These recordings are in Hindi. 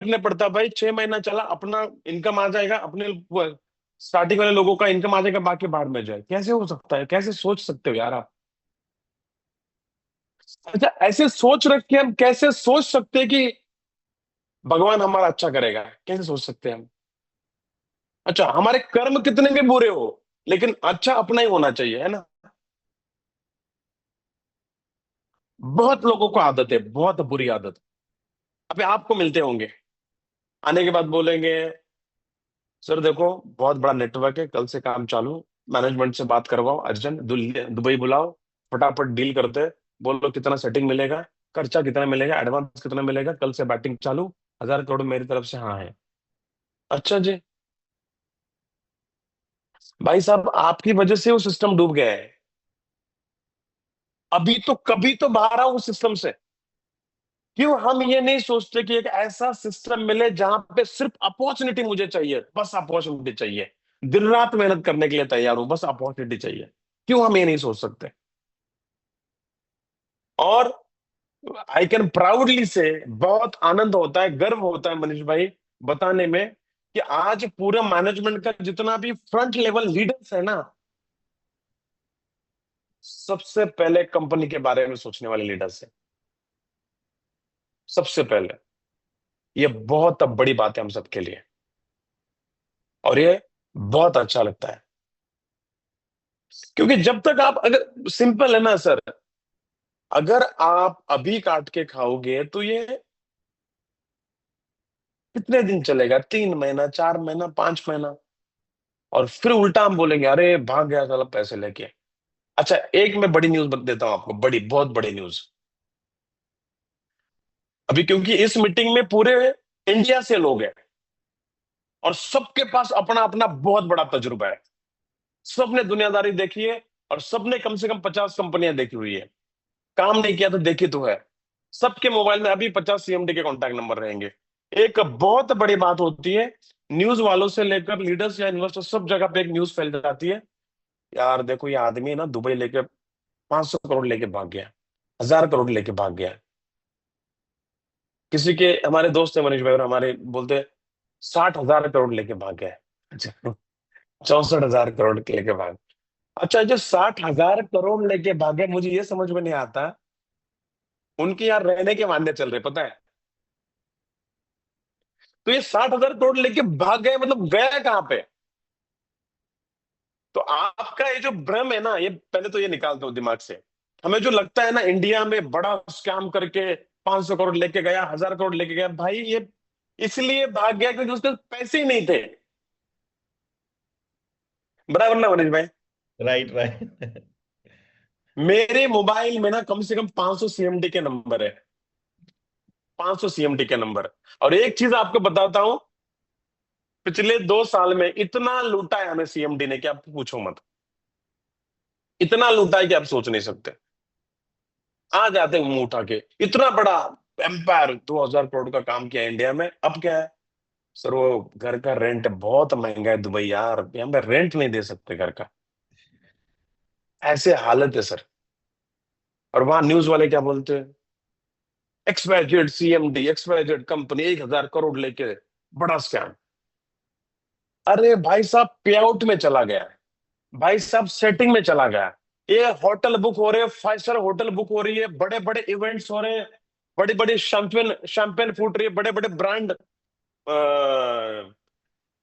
करने पड़ता है भाई। 6 महीना चला, अपना इनकम आ जाएगा, अपने स्टार्टिंग वाले लोगों का इनकम आ जाएगा, बाकी बाहर में जाए। कैसे हो सकता है? कैसे सोच सकते हो यार आप? अच्छा, ऐसे सोच रख के हम कैसे सोच सकते हैं कि भगवान हमारा अच्छा करेगा? कैसे सोच सकते हैं हम? अच्छा, हमारे कर्म कितने भी बुरे हो, लेकिन अच्छा अपना ही होना चाहिए, है ना? बहुत लोगों को आदत है, बहुत बुरी आदत। अभी आपको मिलते होंगे, आने के बाद बोलेंगे, सर देखो बहुत बड़ा नेटवर्क है, कल से काम चालू, मैनेजमेंट से बात करवाओ अर्जेंट, दुबई बुलाओ, फटाफट डील करते हैं। बोलो कितना सेटिंग मिलेगा, खर्चा कितना मिलेगा, एडवांस कितना मिलेगा, कल से बैटिंग चालू, 1,000 करोड़ मेरी तरफ से, हाँ है। अच्छा जी। भाई साहब, आपकी वजह से वो सिस्टम डूब गया है। अभी तो कभी तो बाहर आओ उस सिस्टम से। क्यों हम ये नहीं सोचते कि एक ऐसा सिस्टम मिले जहां पे सिर्फ अपॉर्चुनिटी मुझे चाहिए, बस अपॉर्चुनिटी चाहिए, दिन रात मेहनत करने के लिए तैयार हूं, बस अपॉर्चुनिटी चाहिए। क्यों हम ये नहीं सोच सकते? और आई कैन प्राउडली से, बहुत आनंद होता है, गर्व होता है मनीष भाई बताने में, कि आज पूरा मैनेजमेंट का जितना भी फ्रंट लेवल लीडर्स है ना, सबसे पहले कंपनी के बारे में सोचने वाले लीडर्स है, सबसे पहले। ये बहुत बड़ी बात है हम सबके लिए, और ये बहुत अच्छा लगता है। क्योंकि जब तक आप, अगर सिंपल है ना सर, अगर आप अभी काट के खाओगे तो ये कितने दिन चलेगा? 3 महीना, 4 महीना, 5 महीना, और फिर उल्टा हम बोलेंगे अरे भाग गया साला पैसे लेके। अच्छा, एक मैं बड़ी न्यूज बता देता हूं आपको, बड़ी, बहुत बड़ी न्यूज। अभी क्योंकि इस मीटिंग में पूरे इंडिया से लोग हैं, और सबके पास अपना अपना बहुत बड़ा तजुर्बा है, सबने दुनियादारी देखी है, और सबने कम से कम 50 कंपनियां देखी हुई है। काम नहीं किया तो देखी तो है। सबके मोबाइल में अभी 50 सीएमडी के कॉन्टैक्ट नंबर रहेंगे। एक बहुत बड़ी बात होती है, न्यूज वालों से लेकर लीडर्स या इन्वेस्टर, सब जगह पे एक न्यूज फैल जाती है, यार देखो ये आदमी ना दुबई लेके 500 करोड़ लेके भाग गया, 1,000 करोड़ लेके भाग गया। किसी के, हमारे दोस्त है मनीष भाई, और हमारे बोलते 60,000 करोड़ लेके भाग गया है। अच्छा, 64,000 करोड़ के लेके भाग। अच्छा, जो 60,000 करोड़ लेके भागे, मुझे ये समझ में नहीं आता, उनके यहाँ रहने के मामले चल रहे, पता है? तो ये 60,000 करोड़ लेके भाग गए, मतलब गया कहाँ पे? तो आपका ये जो भ्रम है ना, ये पहले तो ये निकाल दो दिमाग से। हमें जो लगता है ना इंडिया में बड़ा स्कैम करके 500 करोड़ लेके गया, 1,000 करोड़ लेके गया, भाई ये इसलिए भाग गया क्योंकि उसके पास पैसे ही नहीं थे। बराबर ना मनीष भाई? Right, right. मेरे मोबाइल में ना कम से कम 500 सीएमडी के नंबर है, 500 सीएमडी के नंबर। और एक चीज आपको बताता हूं, पिछले 2 साल में इतना लूटा है हमें सीएमडी ने कि आप पूछो मत। इतना लूटा है कि आप सोच नहीं सकते। आ जाते हैं मुंह उठा के, इतना बड़ा एम्पायर, 2,000 करोड़ का काम किया इंडिया में, अब क्या है? सर वो घर का रेंट बहुत महंगा है दुबई यार, यहाँ पे रेंट नहीं दे सकते घर का, ऐसे हालत है सर। और वहां न्यूज वाले क्या बोलते हैं? XYZ CMD, XYZ company 1,000 crore लेके बड़ा स्कैम। अरे भाई साहब, पे आउट में चला गया है, भाई साहब सेटिंग में चला गया। ये होटल बुक हो रहे हैं, 5 स्टार होटल बुक हो रही है, बड़े बड़े इवेंट्स हो रहे हैं, बड़ी बड़ी शैंपेन शैंपेन फूट रही है, बड़े बड़े ब्रांड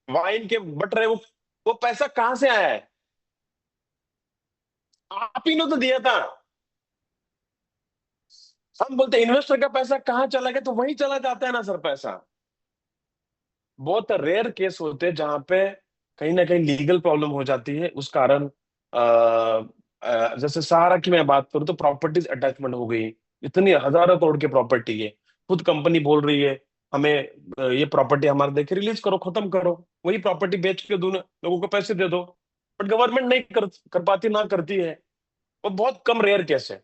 वाइन के बट रहे, वो पैसा कहां से आया है? आप ही ने तो दिया था। हम बोलते इन्वेस्टर का पैसा कहाँ चला गया, तो वहीं चला जाता है ना सर पैसा। बहुत रेयर केस होते हैं जहां पे कहीं ना कहीं लीगल प्रॉब्लम हो जाती है, उस कारण जैसे सहारा की मैं बात करूं तो प्रॉपर्टीज अटैचमेंट हो गई, इतनी हजारों करोड़ की प्रॉपर्टी है, खुद कंपनी बोल रही है हमें ये प्रॉपर्टी हमारे देखे रिलीज करो, खत्म करो, वही प्रॉपर्टी बेच के दोनों लोगों को पैसे दे दो। बट गवर्नमेंट नहीं कर पाती, ना करती है। वो बहुत कम, रेयर केस है।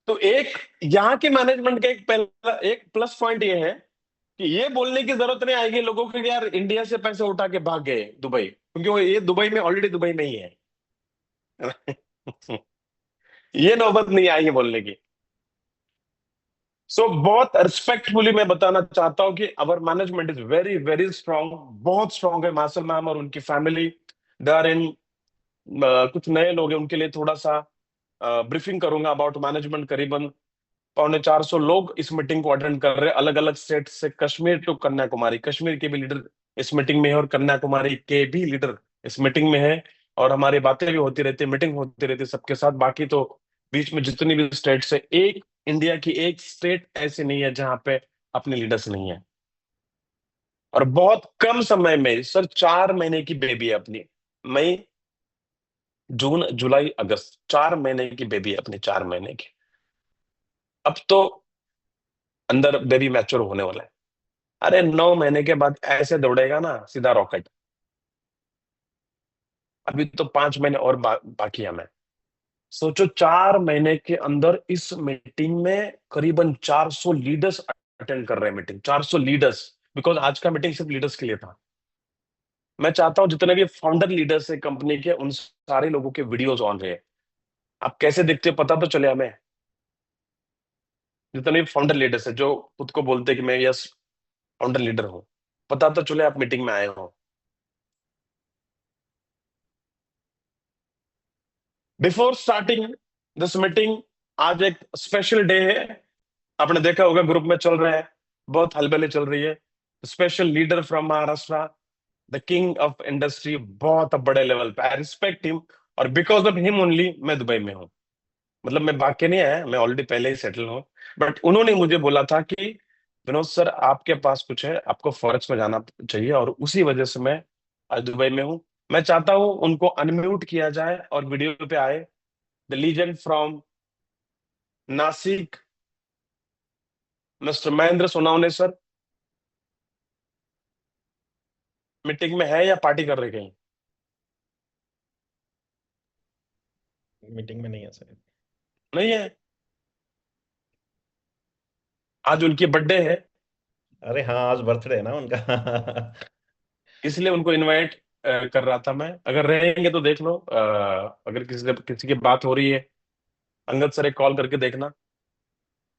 तो एक यहाँ के मैनेजमेंट का एक पहला, एक प्लस पॉइंट ये है कि ये बोलने की जरूरत नहीं आएगी लोगों को कि यार इंडिया से पैसे उठा के भाग गए दुबई, क्योंकि वो ये दुबई में, ऑलरेडी दुबई में ही है। ये नौबत नहीं आएगी बोलने की। सो बहुत रिस्पेक्टफुली मैं बताना चाहता हूं कि our management is very very strong, बहुत स्ट्रांग है। मार्शल मैम और उनकी फैमिली, दे आर इन। कुछ नए लोग हैं, उनके लिए थोड़ा सा ब्रीफिंग करूंगा अबाउट मैनेजमेंट। करीबन 450 लोग इस मीटिंग को अटेंड कर रहे हैं, अलग अलग स्टेट से, कश्मीर टू कन्याकुमारी। कश्मीर के भी लीडर इस मीटिंग में है और कन्याकुमारी के भी लीडर इस मीटिंग में है। और हमारी बातें भी होती रहती है, मीटिंग होती रहती है सबके साथ। बाकी तो बीच में जितनी भी स्टेट्स है, एक इंडिया की एक स्टेट ऐसी नहीं है जहां पे अपने लीडर्स नहीं है। और बहुत कम समय में सर, 4 महीने की बेबी है अपनी। मई, जून, जुलाई, अगस्त, 4 महीने की बेबी है अपनी, 4 महीने की। अब तो अंदर बेबी मैच्योर होने वाला है। अरे 9 महीने के बाद ऐसे दौड़ेगा ना, सीधा रॉकेट। अभी तो 5 महीने और बाकी है हमें। सोचो, 4 महीने के अंदर इस मीटिंग में करीबन 400 लीडर्स अटेंड कर रहे हैं मीटिंग, 400 लीडर्स। बिकॉज आज का मीटिंग सिर्फ लीडर्स के लिए था। मैं चाहता हूं जितने भी फाउंडर लीडर्स है कंपनी के, उन सारे लोगों के वीडियोस ऑन रहे। आप कैसे दिखते हो पता तो चले हमें। जितने भी फाउंडर लीडर्स है जो खुद को बोलते हैं कि मैं यस फाउंडर लीडर हूं, पता तो चले आप मीटिंग में आए हो। बिफोर स्टार्टिंग दिस मीटिंग, आज एक स्पेशल डे है। आपने देखा होगा ग्रुप में चल रहा है, बहुत हलबले चल रही है। Special leader from Maharashtra, the king of industry, बहुत बड़े लेवल पे, आई रिस्पेक्ट हिम। और बिकॉज ऑफ हिम ओनली मैं दुबई में हूँ। मतलब मैं भाग के नहीं आया, मैं ऑलरेडी पहले ही सेटल हूँ। बट उन्होंने मुझे बोला था कि विनोद सर, आपके पास कुछ है, आपको फॉरेक्स में जाना चाहिए, और उसी वजह से मैं आज दुबई में हूँ। मैं चाहता हूँ उनको अनम्यूट किया जाए और वीडियो पे आए। The legend from Nashik, mister Mahendra Sonawane sir, meeting में है या पार्टी कर रहे कहीं? मीटिंग में नहीं है सर। नहीं है। आज उनकी बर्थडे है, अरे हाँ, आज बर्थडे है ना उनका। इसलिए उनको इनवाइट कर रहा था मैं। अगर रहेंगे तो देख लो, अगर किसी की बात हो रही है, अंगद सर एक कॉल करके देखना।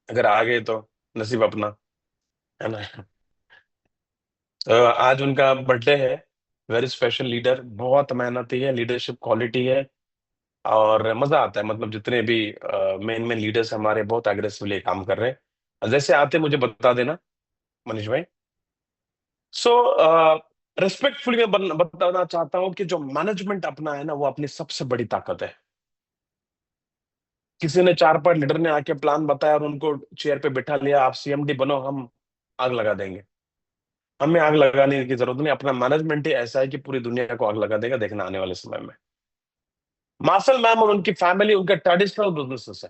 अगर आ गए तो नसीब अपना, है ना। आज उनका बर्थडे है। वेरी स्पेशल लीडर, बहुत मेहनती है, लीडरशिप क्वालिटी है। और मजा आता है, मतलब जितने भी मेन मेन लीडर्स हमारे बहुत एग्रेसिवली काम कर रहे हैं। जैसे आते मुझे बता देना मनीष भाई। सो रिस्पेक्टफुली मैं बताना चाहता हूं कि जो मैनेजमेंट अपना है ना, वो अपनी सबसे बड़ी ताकत है। किसी ने 4 5 लीडर ने आके प्लान बताया और उनको चेयर पे बिठा लिया, आप सीएमडी बनो, हम आग लगा देंगे। हमें आग लगाने की जरूरत नहीं, अपना मैनेजमेंट ही ऐसा है कि पूरी दुनिया को आग लगा देगा, देखना आने वाले समय में। मार्शल मैम और उनकी फैमिली, उनका ट्रेडिशनल बिजनेसेस है,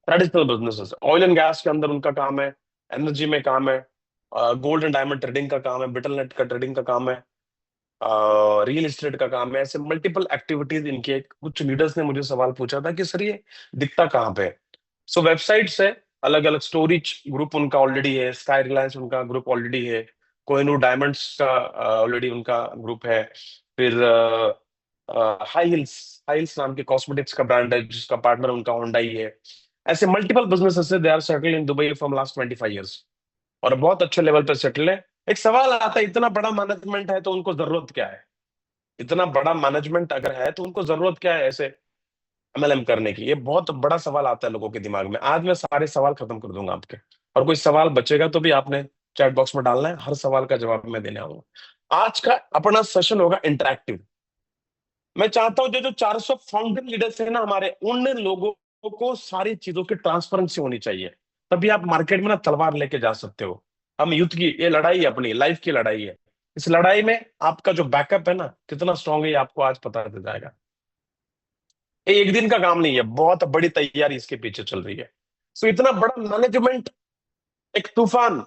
traditional businesses. Oil and gas के अंदर उनका काम है, एनर्जी में काम है, गोल्ड एंड डायमंड ट्रेडिंग का काम है, बिटलनेट का ट्रेडिंग का काम है, रियल एस्टेट का काम है। ऐसे मल्टीपल एक्टिविटीज इनके। कुछ लीडर्स ने मुझे सवाल पूछा था कि सर ये दिखता कहाँ पे है? सो वेबसाइट्स है, अलग अलग स्टोरेज ग्रुप उनका ऑलरेडी है, स्काई रिलायंस उनका ग्रुप ऑलरेडी है, कोहिनूर डायमंड्स का ऑलरेडी उनका ग्रुप है। फिर हाई हिल्स, हाई हिल्स नाम के कॉस्मेटिक्स का ब्रांड है जिसका पार्टनर उनका होंडा ही है। ऐसे मल्टीपल बिजनेसेस है, they are settle in Dubai from last 25 years, और बहुत अच्छे लेवल पर सेटल है। एक सवाल आता है, इतना बड़ा मैनेजमेंट है तो उनको जरूरत क्या है? इतना बड़ा मैनेजमेंट अगर है तो उनको जरूरत क्या है ऐसे एमएलएम करने की? ये बहुत बड़ा सवाल आता है लोगों के दिमाग में। आज मैं सारे सवाल खत्म कर दूंगा आपके, और कोई सवाल बचेगा तो भी आपने चैट बॉक्स में डालना है, हर सवाल का जवाब मैं देने आऊंगा। आज का अपना सेशन होगा इंटरैक्टिव। मैं चाहता हूं जो जो 400 फाउंडर लीडर्स है ना हमारे, उन लोगों को सारी चीजों की ट्रांसपेरेंसी होनी चाहिए। तभी आप मार्केट में ना तलवार लेके जा सकते हो। हम युद्ध की, ये लड़ाई है, अपनी लाइफ की लड़ाई है। इस लड़ाई में आपका जो बैकअप है ना कितना स्ट्रांग है, ये आपको आज पता चल जाएगा। ये एक दिन का काम नहीं है, बहुत बड़ी तैयारी इसके पीछे चल रही है। सो इतना बड़ा मैनेजमेंट, एक तूफान।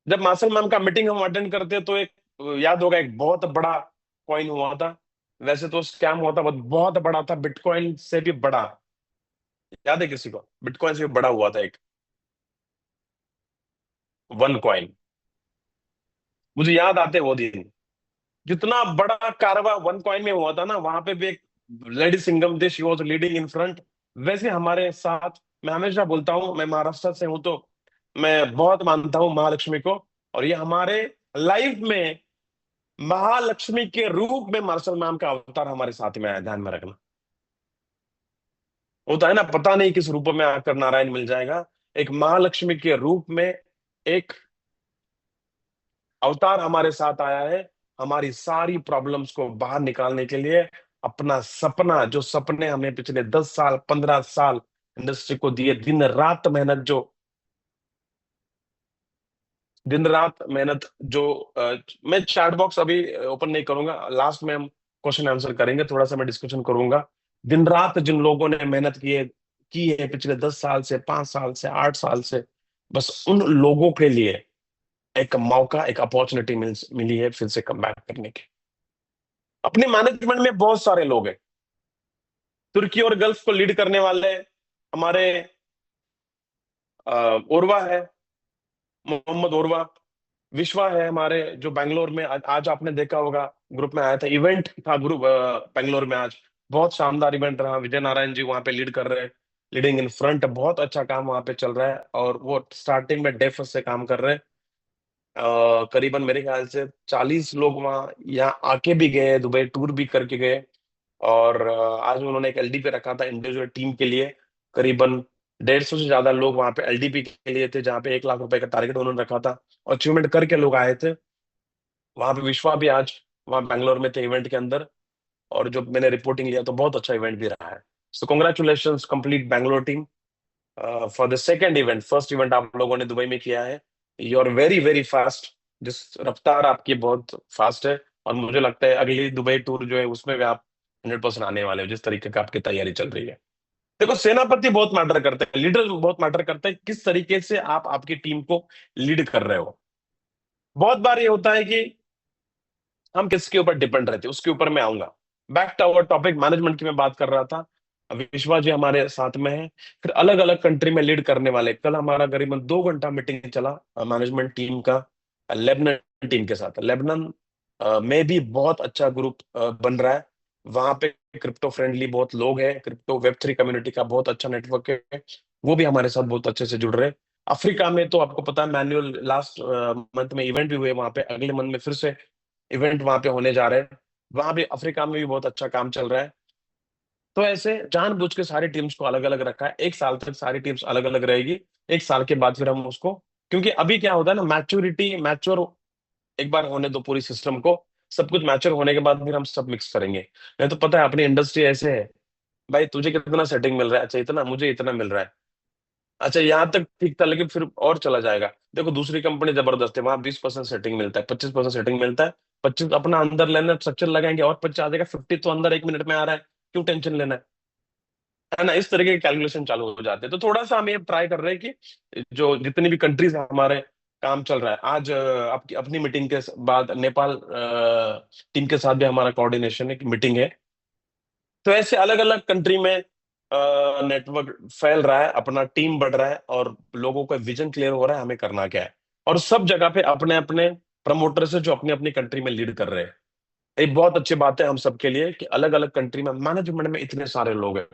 जब मार्शल मैम का मीटिंग हम अटेंड करते हैं तो एक, याद होगा, एक बहुत बड़ा कॉइन हुआ था। वैसे तो स्कैम हुआ था, बहुत बहुत बड़ा था, बिटकॉइन से भी बड़ा। याद है किसी को? बिटकॉइन से भी बड़ा हुआ था एक, वन कॉइन। मुझे याद आते वो दिन, जितना बड़ा कारवा वन कॉइन में हुआ था ना, वहां पे भी एक लेडी सिंघम थी, she was leading in front. वैसे हमारे साथ मैं हमेशा बोलता हूँ, मैं महाराष्ट्र से हूं तो मैं बहुत मानता हूँ महालक्ष्मी को। और ये हमारे लाइफ में महालक्ष्मी के रूप में मार्शल मैम का अवतार हमारे साथ में आया, ध्यान में रखना। होता है ना, पता नहीं किस रूप में आकर नारायण मिल जाएगा। एक महालक्ष्मी के रूप में एक अवतार हमारे साथ आया है, हमारी सारी प्रॉब्लम्स को बाहर निकालने के लिए। अपना सपना, जो सपने हमने पिछले 10 साल 15 साल इंडस्ट्री को दिए, दिन रात मेहनत, जो दिन रात मेहनत जो मैं चैट बॉक्स अभी ओपन नहीं करूंगा, लास्ट में हम क्वेश्चन आंसर करेंगे, थोड़ा सा मैं डिस्कशन करूंगा। दिन रात जिन लोगों ने मेहनत की है पिछले 10 साल से, 5 साल से, 8 साल से, बस उन लोगों के लिए एक मौका, एक अपॉर्चुनिटी मिली है फिर से कम बैक करने की। अपने मैनेजमेंट में बहुत सारे लोग हैं। तुर्की और गल्फ को लीड करने वाले हमारे ओरवा है, मोहम्मद ओरवा। विश्वा है हमारे, जो बैंगलोर में आज आपने देखा होगा, ग्रुप में आया था, इवेंट था ग्रुप बैंगलोर में आज। बहुत शानदार इवेंट रहा, विजय नारायण जी वहां पे लीड कर रहे हैं, लीडिंग इन फ्रंट। बहुत अच्छा काम वहां पे चल रहा है, और वो स्टार्टिंग में डेफ से काम कर रहे हैं। करीबन मेरे ख्याल से 40 लोग वहाँ यहाँ आके भी गए, दुबई टूर भी करके गए। और आज उन्होंने एक एलडीपी रखा था इंडिविजुअल टीम के लिए। करीबन 150 से ज्यादा लोग वहां पे एलडीपी के लिए थे, जहाँ पे 1 लाख रुपए का टारगेट उन्होंने रखा था, और अचीवमेंट करके लोग आए थे। वहां पे विश्वा भी आज वहां बैंगलोर में थे इवेंट के अंदर। और जो मैंने रिपोर्टिंग लिया तो बहुत अच्छा इवेंट भी रहा है। So congratulation complete Bangalore team for the second event. First event आप लोगों ने दुबई में किया है। You are very very fast, जिस रफ्तार आपकी बहुत फास्ट है। और मुझे लगता है अगली दुबई टूर जो है उसमें भी आप 100% आने वाले हो, जिस तरीके का आपकी तैयारी चल रही है। देखो, सेनापति बहुत मैटर करते हैं, लीडर बहुत मैटर करते हैं, किस तरीके से आप आपकी टीम को लीड कर रहे हो। बहुत बार ये होता है कि हम किसके ऊपर डिपेंड रहते हैं, उसके ऊपर मैं आऊंगा। Back to our topic, management की मैं बात कर रहा था। विश्वा जी हमारे साथ में है। फिर अलग अलग कंट्री में लीड करने वाले, कल हमारा करीबन 2 घंटा मीटिंग चला मैनेजमेंट टीम का लेबनान टीम के साथ। लेबनान में भी बहुत अच्छा ग्रुप बन रहा है। वहां पे क्रिप्टो फ्रेंडली बहुत लोग हैं, क्रिप्टो वेब 3 कम्युनिटी का बहुत अच्छा नेटवर्क है, वो भी हमारे साथ बहुत अच्छे से जुड़ रहे हैं। अफ्रीका में तो आपको पता है, मैनुअल लास्ट मंथ में इवेंट भी हुए वहां पे, अगले मंथ में फिर से इवेंट वहां पे होने जा रहे हैं। वहां भी अफ्रीका में भी बहुत अच्छा काम चल रहा है। तो ऐसे जानबूझ के सारी टीम्स को अलग अलग रखा है, 1 साल तक सारी टीम्स अलग अलग रहेगी। 1 साल के बाद फिर हम उसको, क्योंकि अभी क्या होता है ना, मैच्योरिटी मैच्योर एक बार होने दो पूरी सिस्टम को। सब कुछ मैच्योर होने के बाद फिर हम सब मिक्स करेंगे। नहीं तो पता है अपनी इंडस्ट्री ऐसे है, भाई तुझे कितना सेटिंग मिल रहा है, अच्छा इतना, मुझे इतना मिल रहा है, अच्छा यहाँ तक ठीक था, लेकिन फिर और चला जाएगा। देखो दूसरी कंपनी जबरदस्त है, वहां 20% सेटिंग मिलता है, 25% सेटिंग मिलता है। 25 अपना अंदर लेना, स्ट्रक्चर लगाएंगे और 25 आ जाएगा, 50 तो अंदर 1 मिनट में आ रहा है, क्यों टेंशन लेना है ना। इस तरीके के कैलकुलेशन चालू हो जाते हैं। तो थोड़ा सा हम ये ट्राई कर रहे हैं कि जो जितनी भी कंट्रीज हमारे काम चल रहा है, आज आपकी अपनी मीटिंग के बाद नेपाल टीम के साथ भी हमारा कोऑर्डिनेशन है, मीटिंग है। तो ऐसे अलग अलग कंट्री में नेटवर्क फैल रहा है, अपना टीम बढ़ रहा है, और लोगों का विजन क्लियर हो रहा है हमें करना क्या है। और सब जगह पे अपने अपने प्रमोटर से जो अपनी अपनी कंट्री में लीड कर रहे हैं। एक बहुत अच्छी बात है हम सबके लिए कि अलग अलग कंट्री में मैनेजमेंट में इतने सारे लोग हैं।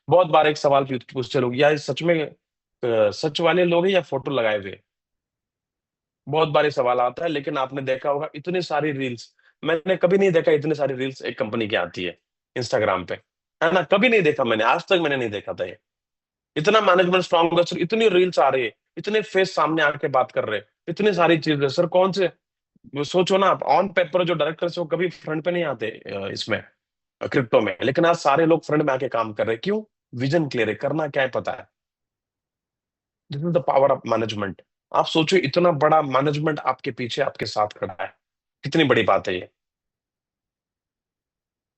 बहुत बार एक सवाल पूछते लोग, या ये सच में सच वाले लोग हैं या फोटो लगाए हुए। बहुत बार ये सवाल आता है, लेकिन आपने देखा होगा इतनी सारी रील्स, मैंने कभी नहीं देखा इतनी सारी रील्स एक कंपनी की आती है इंस्टाग्राम पे, है ना। कभी नहीं देखा मैंने, आज तक मैंने नहीं देखा था ये। इतना मैनेजमेंट स्ट्रॉन्ग है सर, इतनी रील्स आ रही है, इतने फेस सामने आके बात कर रहे हैं, इतनी सारी चीजें सर, कौन से, वो सोचो ना आप, ऑन पेपर जो डायरेक्टर है वो कभी फ्रंट पे नहीं आते इसमें क्रिप्टो में, लेकिन आज सारे लोग फ्रंट में आके काम कर रहे हैं। क्यों? विजन क्लियर है, करना क्या है पता है। This is the power of management. आप सोचो इतना बड़ा मैनेजमेंट आपके पीछे आपके साथ खड़ा है, कितनी बड़ी बात है ये।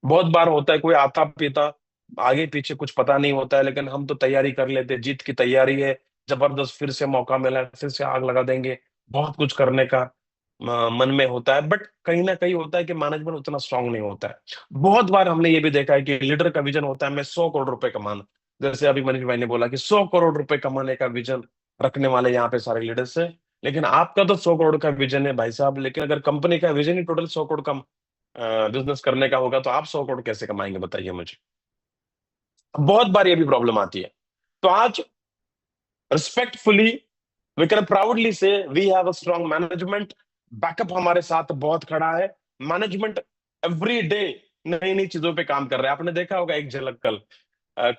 बहुत बार होता है कोई आता पीता, आगे पीछे कुछ पता नहीं होता है, लेकिन हम तो तैयारी कर लेते हैं, जीत की तैयारी है, जबरदस्त, फिर से मौका मिला है, फिर से आग लगा देंगे, बहुत कुछ करने का मन में होता है। बट कहीं ना कहीं होता है कि मैनेजमेंट उतना स्ट्रांग नहीं होता है। बहुत बार हमने ये भी देखा है कि लीडर का विजन होता है मैं 100 करोड़ रुपए कमाना, जैसे अभी मनीष भाई ने बोला कि 100 करोड़ रुपए कमाने का विजन रखने वाले यहाँ पे सारे लीडर्स है। लेकिन आपका तो 100 करोड़ का विजन है भाई साहब, लेकिन अगर कंपनी का विजन ही टोटल 100 करोड़ का बिजनेस करने का होगा, तो आप 100 करोड़ कैसे कमाएंगे बताइए मुझे। बहुत बार ये भी प्रॉब्लम आती है। तो आज respectfully we can proudly say we have a strong management. Backup हमारे साथ बहुत खड़ा है। मैनेजमेंट एवरी डे नई नई चीजों पे काम कर रहा है। आपने देखा होगा एक झलक कल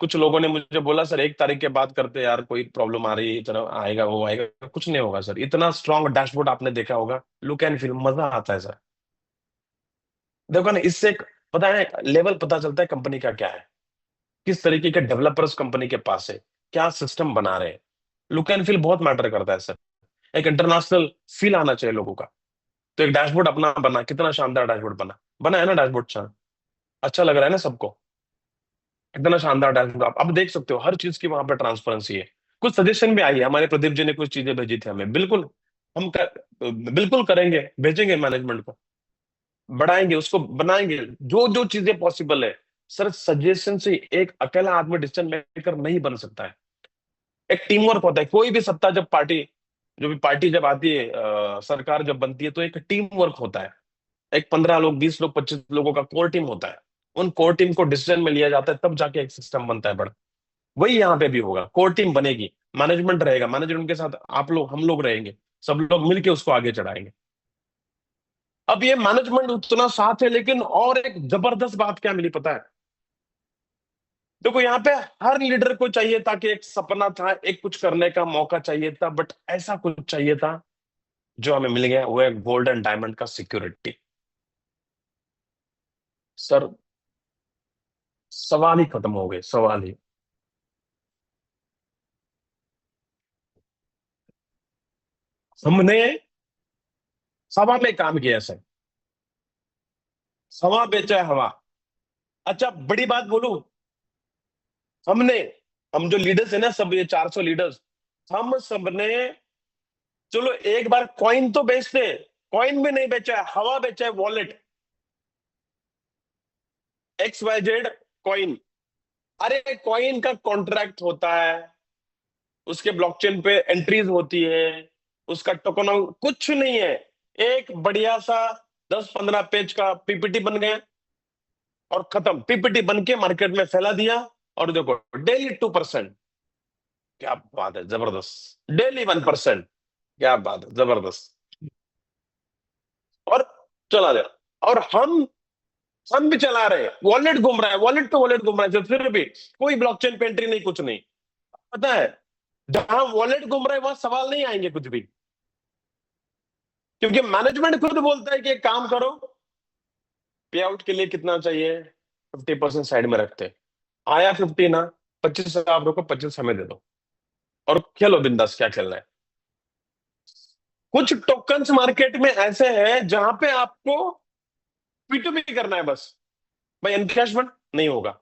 कुछ लोगों ने मुझे बोला, सर 1 तारीख के बाद करते यार, कोई प्रॉब्लम आ रही है, इतना आएगा वो आएगा, कुछ नहीं होगा सर। इतना स्ट्रांग डैशबोर्ड आपने देखा होगा, लुक एंड फील, मजा आता है सर। देखो ना, इससे एक पता है लेवल पता चलता है कंपनी का क्या है, किस तरीके के डेवलपर्स कंपनी के पास है, क्या सिस्टम बना रहे हैं। लुक एंड फील बहुत मैटर करता है सर। एक इंटरनेशनल फील आना चाहिए लोगों का। तो एक डैशबोर्ड अपना बना, कितना शानदार डैशबोर्ड बना, बना है ना डैशबोर्ड? अच्छा लग रहा है ना सबको? इतना शानदार डैशबोर्ड आप अब देख सकते हो, हर चीज की वहां पर ट्रांसपेरेंसी है। कुछ सजेशन भी आई है, हमारे प्रदीप जी ने कुछ चीजें भेजी थी हमें, बिल्कुल हम बिल्कुल करेंगे, भेजेंगे मैनेजमेंट को, बढ़ाएंगे उसको, बनाएंगे जो जो चीजें पॉसिबल है। सर सजेशन से एक अकेला आदमी डिसीजन मेकर नहीं बन सकता है। एक टीम वर्क होता है। कोई भी सत्ता जब पार्टी, जो भी पार्टी जब आती है, सरकार जब बनती है, तो एक टीम वर्क होता है। एक 15 लोग, 20 लोग, 25 लोगों का कोर टीम होता है। उन कोर टीम को डिसीजन में लिया जाता है, तब जाके एक सिस्टम बनता है बड़ा। वही यहाँ पे भी होगा, कोर टीम बनेगी, मैनेजमेंट रहेगा, मैनेजमेंट के साथ आप लोग, हम लोग रहेंगे, सब लोग मिलके उसको आगे चढ़ाएंगे। अब ये मैनेजमेंट उतना साथ है, लेकिन और एक जबरदस्त बात क्या मिली पता है? देखो यहाँ पे हर लीडर को चाहिए था कि एक सपना था, एक कुछ करने का मौका चाहिए था, बट ऐसा कुछ चाहिए था जो हमें मिल गया, वो है गोल्डन डायमंड का सिक्योरिटी। सर सवाल ही खत्म हो गए, सवाल ही। हमने सवा में काम किया सर, सवा बेचा है हवा। अच्छा बड़ी बात बोलूं, हमने, हम जो लीडर्स है ना, सब ये 400 लीडर्स, हम सबने, चलो एक बार कॉइन तो बेचते, कॉइन भी नहीं बेचा है, हवा बेचा है, वॉलेट, XYZ कॉइन। अरे कॉइन का कॉन्ट्रैक्ट होता है, उसके ब्लॉकचेन पे एंट्रीज होती है, उसका टोकन कुछ नहीं है। एक बढ़िया सा 10-15 पेज का PPT बन गया और खत्म। PPT बन के मार्केट में फैला दिया, और देखो डेली 2%, क्या बात है, जबरदस्त। डेली 1%, क्या बात है, जबरदस्त। और चला गया। और हम भी चला रहे हैं, वॉलेट घूम रहा है, वॉलेट पे वॉलेट घूम रहा है, फिर भी कोई ब्लॉकचेन पे एंट्री नहीं, कुछ नहीं। पता है, जहां वॉलेट घूम रहा है वहां सवाल नहीं आएंगे कुछ भी, क्योंकि मैनेजमेंट खुद बोलता है कि एक काम करो, पे आउट के लिए कितना चाहिए, 50% साइड में रखते हैं। आया 50 ना, 25 आप रोको, 25 हमें दे दो, और खेलो बिंदास, क्या खेलना है। कुछ टोकन्स मार्केट में ऐसे हैं जहां पे आपको P2P करना है बस। भाई एनकैशमेंट नहीं होगा,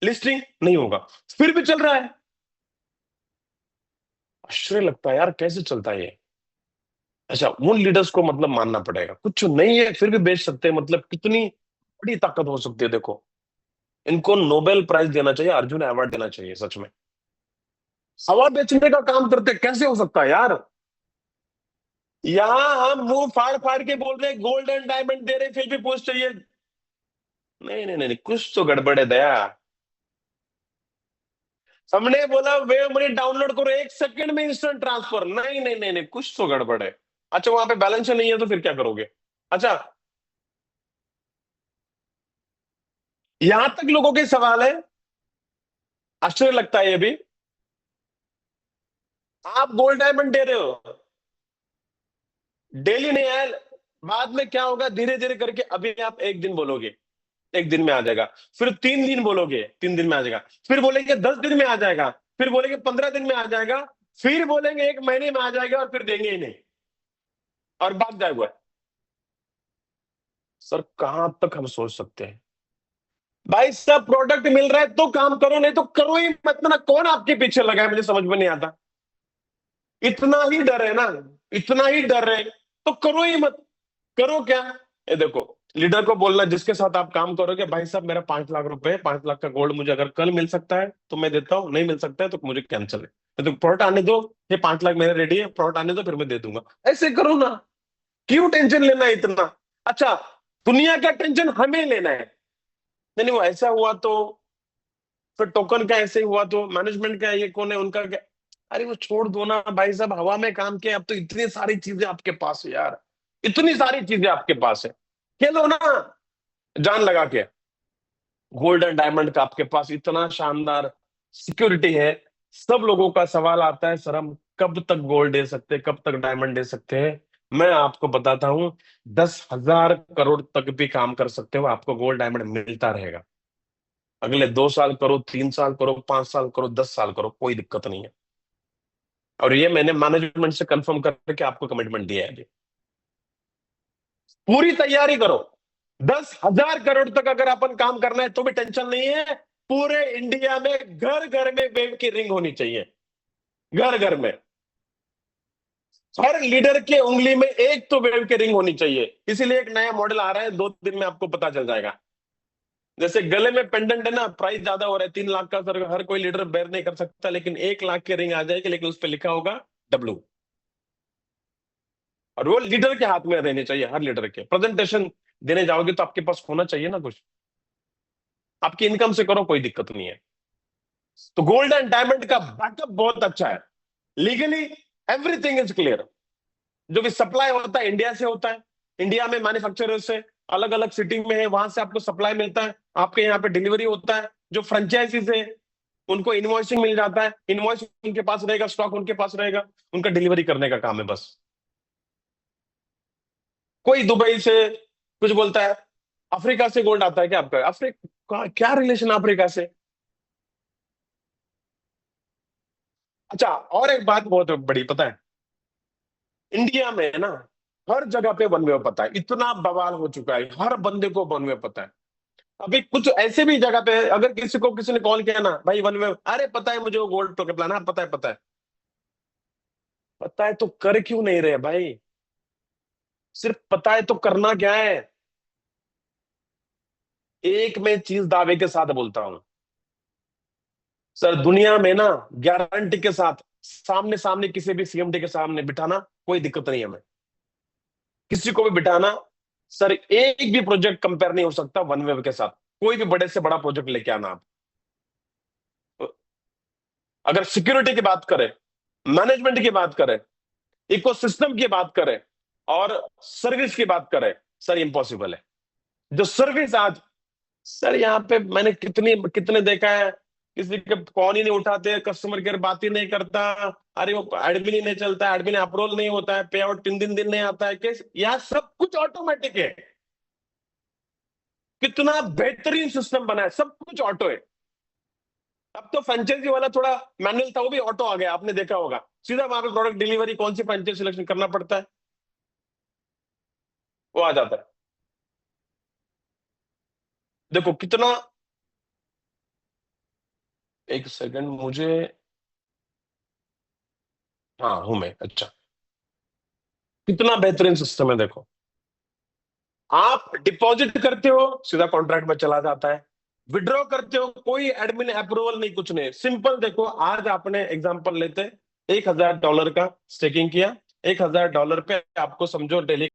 लिस्टिंग नहीं होगा, फिर भी चल रहा है। आश्चर्य लगता है यार, कैसे चलता है ये। अच्छा उन लीडर्स को मतलब मानना पड़ेगा, कुछ नहीं है फिर भी बेच सकते हैं, मतलब कितनी बड़ी ताकत हो सकती है देखो। इनको नोबेल प्राइज देना चाहिए, अर्जुन अवार्ड देना चाहिए सच में। हवा बेचने का काम करते, कैसे हो सकता है यार? यहां हम मुंह फाड़ फाड़ के बोल रहे गोल्डन डायमंड दे रहे, फिर भी पोस्ट चाहिए। नहीं नहीं नहीं नहीं, कुछ तो गड़बड़ है दया। हमने बोला वे मनी डाउनलोड करो 1 सेकंड में इंस्टेंट ट्रांसफर, नहीं नहीं नहीं नहीं, कुछ तो गड़बड़ है। अच्छा वहां पे बैलेंस नहीं है तो फिर क्या करोगे? अच्छा, यहां तक लोगों के सवाल है, आश्चर्य लगता है ये भी। आप गोल्ड डायमंड दे रहे हो, डेली नहीं आया, बाद में क्या होगा, धीरे धीरे करके अभी आप एक दिन बोलोगे, 1 दिन में आ जाएगा, फिर 3 दिन बोलोगे, 3 दिन में आ जाएगा, फिर बोलेंगे 10 दिन में आ जाएगा, फिर बोलेंगे 15 दिन में आ जाएगा, फिर बोलेंगे 1 महीने में आ जाएगा, और फिर देंगे ही नहीं, और भाग जाएगा। सर कहां तक हम सोच सकते हैं? भाई सब प्रोडक्ट मिल रहा है तो काम करो, नहीं तो करो ही मत ना। कौन आपके पीछे लगा है, मुझे समझ में नहीं आता। इतना ही डर है ना, इतना ही डर है, तो करो ही मत। करो क्या? ये देखो, लीडर को बोलना जिसके साथ आप काम करोगे, भाई साहब मेरा 5 लाख रुपए, 5 लाख का गोल्ड मुझे अगर कल मिल सकता है तो मैं देता हूँ, नहीं मिल सकता है तो मुझे कैंसिल है, तो प्रोडक्ट आने दो, ये 5 लाख मेरे रेडी है, प्रोडक्ट आने दो फिर मैं दे दूंगा। ऐसे करो ना, क्यों टेंशन लेना है इतना? अच्छा, दुनिया का टेंशन हमें लेना है। नहीं नहीं, वो ऐसा हुआ तो, फिर टोकन का ऐसे ही हुआ तो, मैनेजमेंट का ये कौन है, उनका क्या? अरे वो छोड़ दो ना भाई साहब, हवा में काम किया, अब तो इतनी सारी चीजें आपके पास है यार, इतनी सारी चीजें आपके पास है, खेलो ना जान लगा के। गोल्ड एंड डायमंड का आपके पास इतना शानदार सिक्योरिटी है। सब लोगों का सवाल आता है, सर हम कब तक गोल्ड दे सकते हैं, कब तक डायमंड दे सकते हैं। मैं आपको बताता हूं, 10,000 करोड़ तक भी काम कर सकते हो, आपको गोल्ड डायमंड मिलता रहेगा। अगले 2 साल करो, 3 साल करो, 5 साल करो, 10 साल करो, कोई दिक्कत नहीं है। और ये मैंने मैनेजमेंट से कंफर्म करके आपको कमिटमेंट दिया है अभी। पूरी तैयारी करो। 10,000 करोड़ तक अगर अपन काम करना है तो भी टेंशन नहीं है। पूरे इंडिया में घर घर में वेव की रिंग होनी चाहिए, घर घर में। हर लीडर के उंगली में एक तो वेव की रिंग होनी चाहिए। इसीलिए एक नया मॉडल आ रहा है, 2 दिन में आपको पता चल जाएगा। जैसे गले में पेंडेंट है ना, प्राइस ज्यादा हो रहा है, 3 लाख का, सर हर कोई लीडर बेयर नहीं कर सकता, लेकिन 1 लाख की रिंग आ जाएगी, लेकिन उस पर लिखा होगा डब्लू। और वो लीडर के हाथ में रहनी चाहिए, हर लीडर के। प्रेजेंटेशन देने जाओगे तो आपके पास होना चाहिए ना कुछ। आपकी इनकम से करो, कोई दिक्कत नहीं है। तो गोल्ड एंड डायमंड का बैकअप बहुत अच्छा है। Legally everything is clear. जो भी सप्लाई होता है इंडिया से होता है, इंडिया में मैन्युफैक्चरर से, अलग अलग सिटी में है, वहां से आपको सप्लाई मिलता है, आपके यहाँ पे डिलीवरी होता है। जो फ्रेंचाइजीज है उनको इनवॉइसिंग मिल जाता है, इनवॉइस उनके पास रहेगा, स्टॉक उनके पास रहेगा, उनका डिलीवरी करने का काम है बस। कोई दुबई से कुछ बोलता है, अफ्रीका से गोल्ड आता है क्या आपका? अफ्रीका क्या रिलेशन अफ्रीका से? अच्छा, और एक बात बहुत बड़ी पता है, इंडिया में ना हर जगह पे वन वे पता है, इतना बवाल हो चुका है, हर बंदे को वन वे पता है। अभी कुछ ऐसे भी जगह पे है, अगर किसी को किसी ने कॉल किया ना, भाई वन वे, अरे पता है मुझे वो गोल्ड टोकन प्लान, हाँ पता है पता है। पता है तो कर क्यों नहीं रहे भाई? सिर्फ पता है तो करना क्या है? एक मैं चीज दावे के साथ बोलता हूं, सर दुनिया में ना गारंटी के साथ सामने सामने किसी भी सीएमडी के सामने बिठाना कोई दिक्कत नहीं है, हमें किसी को भी बिठाना। सर एक भी प्रोजेक्ट कंपेयर नहीं हो सकता वन वेव के साथ। कोई भी बड़े से बड़ा प्रोजेक्ट लेके आना आप। अगर सिक्योरिटी की बात करें, मैनेजमेंट की बात करें, इकोसिस्टम की बात करें, और सर्विस की बात करें, सर इम्पॉसिबल है। जो सर्विस आज, सर यहाँ पे मैंने कितनी कितने देखा है, किसी के फोन ही नहीं उठाते, कस्टमर केयर बात ही नहीं करता, अरे वो एडमिन ही नहीं चलता, एडमिन अप्रूवल नहीं होता है, पे आउट 3 दिन नहीं आता है, केस यहाँ सब कुछ ऑटोमेटिक है। कितना बेहतरीन सिस्टम बना है, सब कुछ ऑटो है। अब तो फ्रेंचाइजी वाला थोड़ा मैनुअल था, वो भी ऑटो आ गया, आपने देखा होगा, सीधा वहां पे प्रोडक्ट डिलीवरी कौन सी फ्रेंचाइजी सिलेक्शन करना पड़ता है, वो आ जाता है। देखो कितना, एक सेकंड मुझे, हाँ हूं मैं, अच्छा। कितना बेहतरीन सिस्टम है देखो। आप डिपॉजिट करते हो, सीधा कॉन्ट्रैक्ट में चला जाता है। विड्रॉ करते हो, कोई एडमिन अप्रूवल नहीं, कुछ नहीं, सिंपल। देखो आज आपने एग्जांपल लेते, $1,000 का स्टेकिंग किया, $1,000 पे आपको समझो डेली